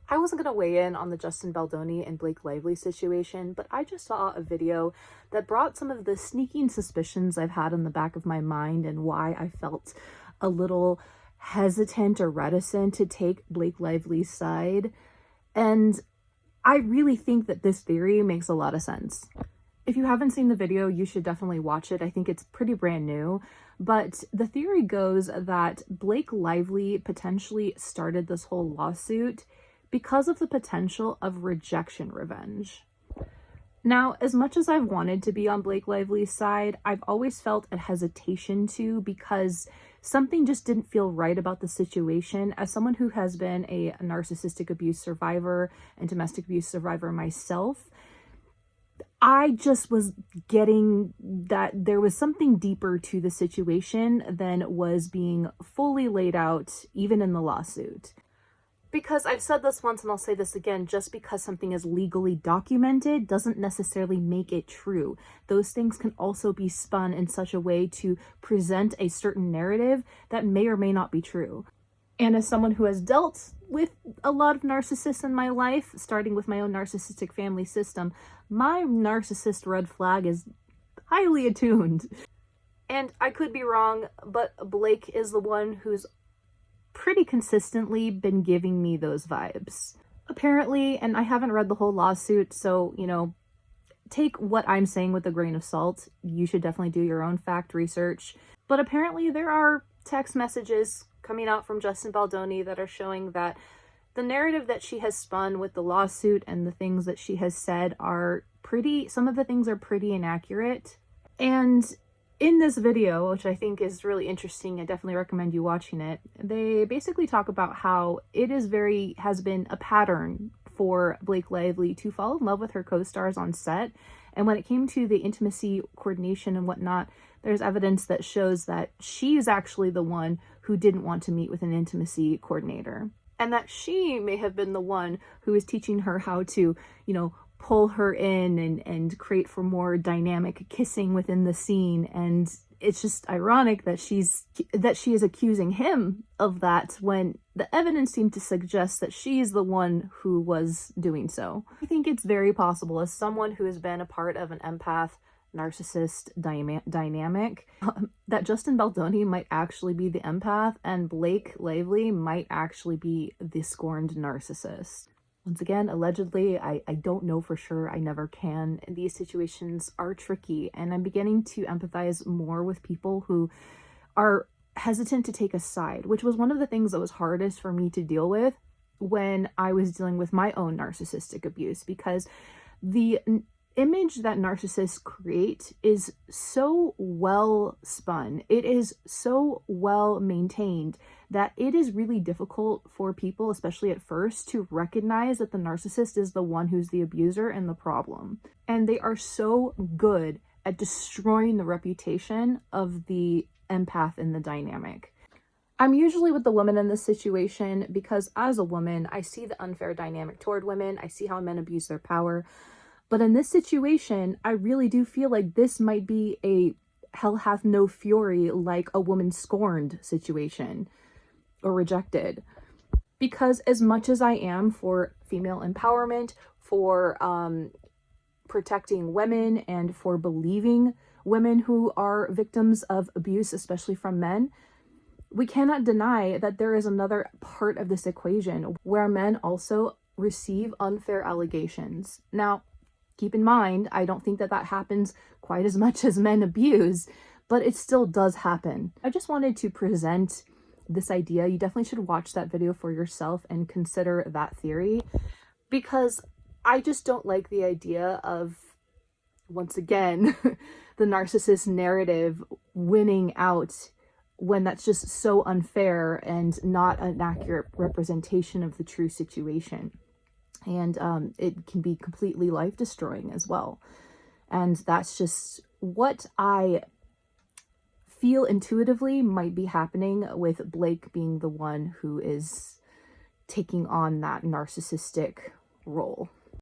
I wasn't going to weigh in on the Justin Baldoni and Blake Lively situation, but I just saw a video that brought some of the sneaking suspicions I've had in the back of my mind and why I felt a little hesitant or reticent to take Blake Lively's side. And I really think that this theory makes a lot of sense. If you haven't seen the video, you should definitely watch it. I think it's pretty brand new. But the theory goes that Blake Lively potentially started this whole lawsuit because of the potential of rejection revenge. Now, as much as I've wanted to be on Blake Lively's side, I've always felt a hesitation to, because something just didn't feel right about the situation. As someone who has been a narcissistic abuse survivor and domestic abuse survivor myself, I just was getting that there was something deeper to the situation than was being fully laid out, even in the lawsuit. Because I've said this once and I'll say this again, just because something is legally documented doesn't necessarily make it true. Those things can also be spun in such a way to present a certain narrative that may or may not be true. And as someone who has dealt with a lot of narcissists in my life, starting with my own narcissistic family system, my narcissist red flag is highly attuned. And I could be wrong, but Blake is the one who's pretty consistently been giving me those vibes. Apparently, and I haven't read the whole lawsuit, so, take what I'm saying with a grain of salt. You should definitely do your own fact research. But apparently there are text messages coming out from Justin Baldoni that are showing that the narrative that she has spun with the lawsuit and the things that she has said some of the things are pretty inaccurate. And in this video, which I think is really interesting, I definitely recommend you watching it, they basically talk about how it has been a pattern for Blake Lively to fall in love with her co-stars on set. And when it came to the intimacy coordination and whatnot, there's evidence that shows that she's actually the one who didn't want to meet with an intimacy coordinator. And that she may have been the one who was teaching her how to, pull her in and create for more dynamic kissing within the scene. And it's just ironic that she is accusing him of that when the evidence seemed to suggest that she's the one who was doing so. I think it's very possible, as someone who has been a part of an empath narcissist dynamic, that Justin Baldoni might actually be the empath and Blake Lively might actually be the scorned narcissist. Once again, allegedly, I don't know for sure. I never can. These situations are tricky, and I'm beginning to empathize more with people who are hesitant to take a side, which was one of the things that was hardest for me to deal with when I was dealing with my own narcissistic abuse, because the image that narcissists create is so well spun, it is so well maintained, that it is really difficult for people, especially at first, to recognize that the narcissist is the one who's the abuser and the problem. And they are so good at destroying the reputation of the empath in the dynamic. I'm usually with the woman in this situation because as a woman, I see the unfair dynamic toward women. I see how men abuse their power. But in this situation, I really do feel like this might be a hell hath no fury, like a woman scorned situation or rejected. Because as much as I am for female empowerment, for protecting women, and for believing women who are victims of abuse, especially from men, we cannot deny that there is another part of this equation where men also receive unfair allegations. Now, keep in mind, I don't think that happens quite as much as men abuse, but it still does happen. I just wanted to present this idea. You definitely should watch that video for yourself and consider that theory, because I just don't like the idea of, once again, the narcissist narrative winning out when that's just so unfair and not an accurate representation of the true situation. And it can be completely life-destroying as well. And that's just what I feel intuitively might be happening with Blake being the one who is taking on that narcissistic role.